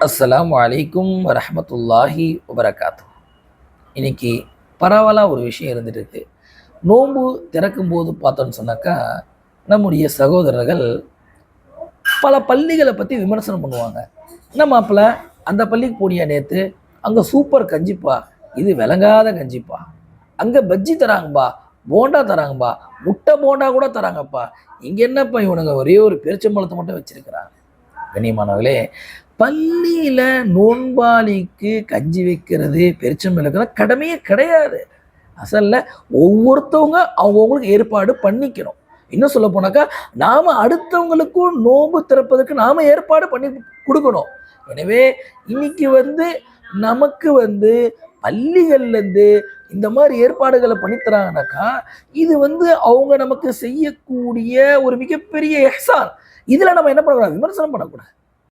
அஸ்ஸலாமு அலைக்கும் வரஹ்மத்துல்லாஹி வபரகாத்து. இன்னைக்கு பரவலாக ஒரு விஷயம் இருந்துட்டு இருக்கு. நோன்பு திறக்கும் போது பார்த்தோன்னு சொன்னாக்கா, நம்முடைய சகோதரர்கள் பல பள்ளிகளை பற்றி விமர்சனம் பண்ணுவாங்க. என்ன மாப்பிள்ள, அந்த பள்ளிக்கு போனியா நேற்று? அங்கே சூப்பர் கஞ்சிப்பா, இது விளங்காத கஞ்சிப்பா. அங்கே பஜ்ஜி தராங்கப்பா, போண்டா தராங்கப்பா, முட்டை போண்டா கூட தராங்கப்பா. இங்கே என்னப்பா இவனுங்க ஒரே ஒரு பேரிச்சம்பழத்தை மட்டும் வச்சிருக்கிறாங்க. கண்ணியமானவர்களே, பள்ளியில நோன்பாளிக்கு கஞ்சி வைக்கிறது, பெருச்சம்பழம் வைக்கிறது கடமையே கிடையாது. அசல்ல ஒவ்வொருத்தவங்க அவங்கவங்களுக்கு ஏற்பாடு பண்ணிக்கணும். இன்னும் சொல்ல போனாக்கா, நாம அடுத்தவங்களுக்கும் நோன்பு திறப்பதற்கு நாம ஏற்பாடு பண்ணி கொடுக்கணும். எனவே இன்னைக்கு நமக்கு பள்ளிகள்ல இருந்து இந்த மாதிரி ஏற்பாடுகளை பண்ணித்தராங்கனாக்கா, இது அவங்க நமக்கு செய்யக்கூடிய ஒரு மிகப்பெரிய எஹ்சான். இதுல நம்ம என்ன பண்ணக்கூடாது? விமர்சனம் பண்ணக்கூடாது.